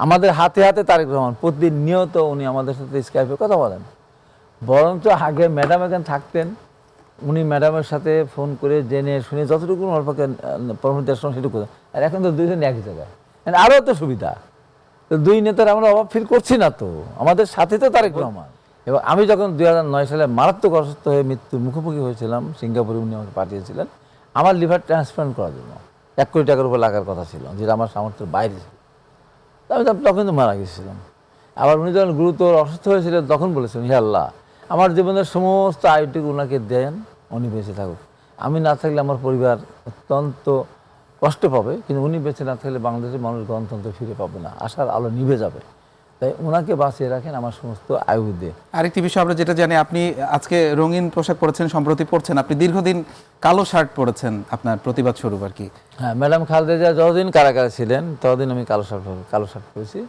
আমাদের হাতে হাতে তারেক রহমান, প্রতিনিয়ত উনি আমাদের সাথে স্কাইপে কথা বলেন। বরঞ্চ আগে ম্যাডাম এখানে থাকতেন, উনি ম্যাডামের সাথে ফোন করে জেনে শুনে যতটুকু ওনার পক্ষে পরামর্শ দেওয়ার সময় সেটুকু। আর এখন তো দুইজন একই জায়গায়, আরও তো সুবিধা। তো দুই নেতার আমরা অভাব ফিল করছি না তো, আমাদের সাথে তো তারেক রহমান। এবং আমি যখন 2009 সালে মারাত্মক অসুস্থ হয়ে মৃত্যুর মুখোমুখি হয়েছিলাম, সিঙ্গাপুরে উনি আমাকে পাঠিয়েছিলেন আমার লিভার ট্রান্সপ্লান্ট করার জন্য। 1 কোটি টাকার উপর লাগার কথা ছিল, যেটা আমার সামর্থ্যের বাইরে ছিল। আমি তখন তো মারা গেছিলাম। আবার উনি যখন গুরুতর অসুস্থ হয়েছিলেন তখন বলেছিলেন, হে আল্লাহ, আমার জীবনের সমস্ত আয়ুটুকু ওনাকে দেন, উনি বেঁচে থাকুক। আমি না থাকলে আমার পরিবার অত্যন্ত কষ্ট পাবে, কিন্তু উনি বেঁচে না থাকলে বাংলাদেশের মানুষ গণতন্ত্র ফিরে পাবে না, আশার আলো নিভে যাবে। তাই ওনাকে বাঁচিয়ে রাখেন আমার সমস্ত আয়ু দিয়ে। আরেকটি বিষয় আমরা যেটা জানি, আপনি আজকে রঙিন পোশাক পরেছেন, সম্প্রতি পরছেন, আপনি দীর্ঘদিন কালো শার্ট পরেছেন আপনার প্রতিবাদ স্বরূপ আর কি। হ্যাঁ, ম্যাডাম খালেদা জিয়া যতদিন কারাগারে ছিলেন ততদিন আমি কালো শার্ট পরেছি,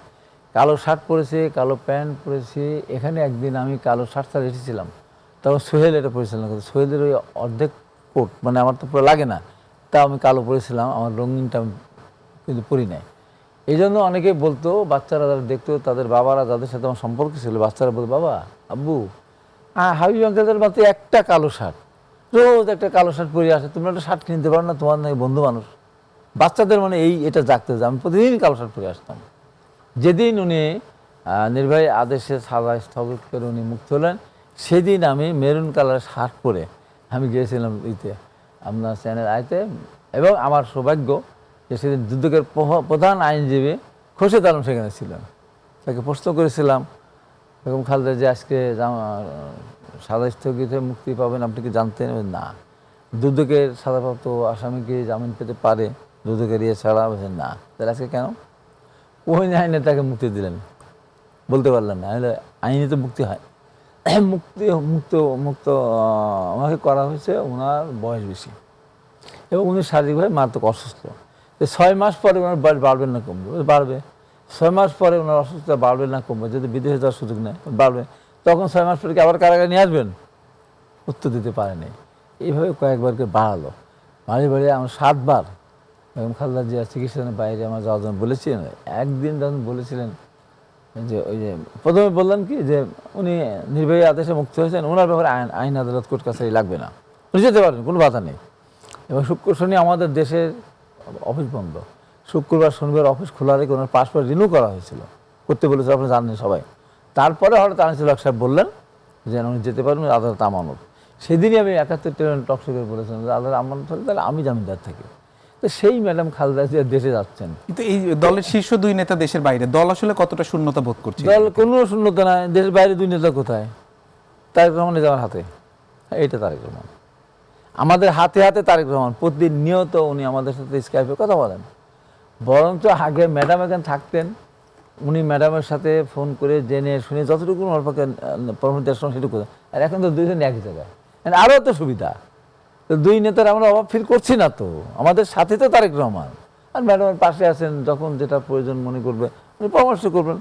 কালো শার্ট পরেছি, কালো প্যান্ট পরেছি। এখানে একদিন আমি কালো শার্ট ছাড়া এসেছিলাম, তখন সোহেল এটা পরেছিলাম, কিন্তু সোহেলের ওই অর্ধেক কোট মানে আমার তো পুরো লাগে না, তা আমি কালো পরেছিলাম, আমার রঙিনটা কিন্তু পরি নাই। এই জন্য অনেকেই বলতো, বাচ্চারা যারা দেখতো, তাদের বাবারা যাদের সাথে আমার সম্পর্ক ছিল, বাচ্চারা বলতো, বাবা আব্বু হাবিব আঙ্কেলের মাত্র একটা কালো শার্ট, রোজ একটা কালো শার্ট পরে আসে, তোমরা একটা শার্ট কিনতে পারো না, তোমার নাকি বন্ধু মানুষ। বাচ্চাদের মানে এটা জাগতে যে আমি প্রতিদিন কালো শার্ট পরে আসতাম। যেদিন উনি নির্বাহী আদেশে সাজা স্থগিত করে উনি মুক্ত হলেন, সেদিন আমি মেরুন কালার শার্ট পরে আমি গিয়েছিলাম আপনার চ্যানেল আইতে। এবং আমার সৌভাগ্য যে সেদিন দুদকের প্রধান আইনজীবী খোরশেদ আলম সেখানে ছিলেন। তাকে প্রশ্ন করেছিলাম, বেগম খালেদা যে আজকে সাজা স্থগিত হয়ে মুক্তি পাবেন, আপনি কি জানতেন? না। দুদকের সাজাপ্রাপ্ত আসামিকে জামিন পেতে পারে, দুদকের ছাড়া? বলছেন না। তাহলে আজকে কেন ওই আইনে তাকে মুক্তি দিলেন? বলতে পারলেন না। আইনে তো মুক্তি হয়, মুক্ত আমাকে করা হয়েছে। ওনার বয়স বেশি এবং উনি শারীরিকভাবে মারাত্মক অসুস্থ। 6 মাস পরে ওনার বয়স বাড়বে না কমবে? বাড়বে। 6 মাস পরে ওনার অসুস্থতা বাড়বে না কমবে? যদি বিদেশে যাওয়ার সুযোগ নেয় বাড়বে। তখন 6 মাস পরে কি আবার কারাগারে নিয়ে আসবেন? উত্তর দিতে পারেনি। এইভাবে কয়েকবারকে বাড়ালো, বাড়িয়ে আমার 7 বার বেগম খালেদা জিয়া চিকিৎসার বাইরে আমার যাওয়ার জন্য বলেছিলেন। একদিন যখন বলেছিলেন যে ওই যে প্রথমে বললেন কি যে উনি নির্বাহী আদেশে মুক্ত হয়েছেন, ওনার ব্যাপারে আইন আদালত কোর্ট কাছারি লাগবে না, উনি যেতে পারেন, কোনো বাধা নেই। এবং শুক্র শনি আমাদের দেশের অফিস বন্ধ, শুক্রবার শনিবার অফিস খোলা রেখে ওনার পাসপোর্ট রিনিউ করা হয়েছিল, করতে বলেছিল, আপনি জানেন সবাই। তারপরে হঠাৎ আনিসুল হক সাহেব বললেন যে উনি যেতে পারেন, আদালত আমানত। সেদিনই আমি 71 টেলিভিশন টক শো করে বলেছিলাম যে আদালত আমানত হলে তাহলে আমি জামিনদার থাকি। তো সেই ম্যাডাম খালেদা জিয়া দেশে যাচ্ছেন। কিন্তু এই দলের শীর্ষ 2 নেতা দেশের বাইরে, দল আসলে কতটা শূন্যতা বোধ করছে? দল কোনো শূন্যতা নাই, দেশের বাইরে 2 নেতা কোথায়? তারেক রহমান যাওয়ার হাতে, এইটা তারেক রহমান। আমাদের হাতে হাতে তারেক রহমান, প্রতিনিয়ত উনি আমাদের সাথে স্কাইপে কথা বলেন। বরঞ্চ আগে ম্যাডাম এখানে থাকতেন, উনি ম্যাডামের সাথে ফোন করে জেনে শুনে যতটুকু ওনার পক্ষে পরামর্শ দেওয়ার সময় সেটুকু। আর এখন তো দুইজন একই জায়গায়, আরও তো সুবিধা। তো 2 নেতার আমরা অভাব ফিল করছি না তো, আমাদের সাথে তো তারেক রহমান। আর ম্যাডামের পাশে আছেন, যখন যেটা প্রয়োজন মনে করবে উনি পরামর্শ করবেন।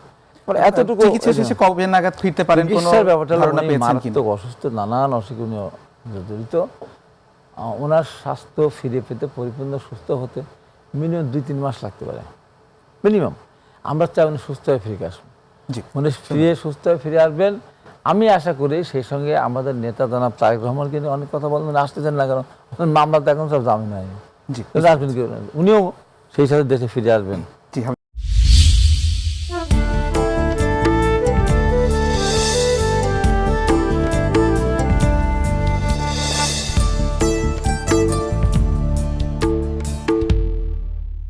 এতটুকু চিকিৎসা শেষে কবে নাগাদ ফিরতে পারেন? চিকিৎসার ব্যাপারটা মারাত্মক অসুস্থ, নানান অসুখে উনি জড়িত। ওনার স্বাস্থ্য ফিরে পেতে, পরিপূর্ণ সুস্থ হতে মিনিমাম 2-3 মাস লাগতে পারে মিনিমাম। আমরা চাই উনি সুস্থ হয়ে ফিরে আসবেন, উনি সুস্থ হয়ে ফিরে আসবেন। আমি আশা করি সেই সঙ্গে আমাদের নেতা জনাব তারেক রহমান কিন্তু অনেক কথা বলেন, আসতেছেন না কেন? মামলা তো এখন সব জামিন হয়নি, আসবেন কি? উনিও সেই সাথে দেশে ফিরে আসবেন।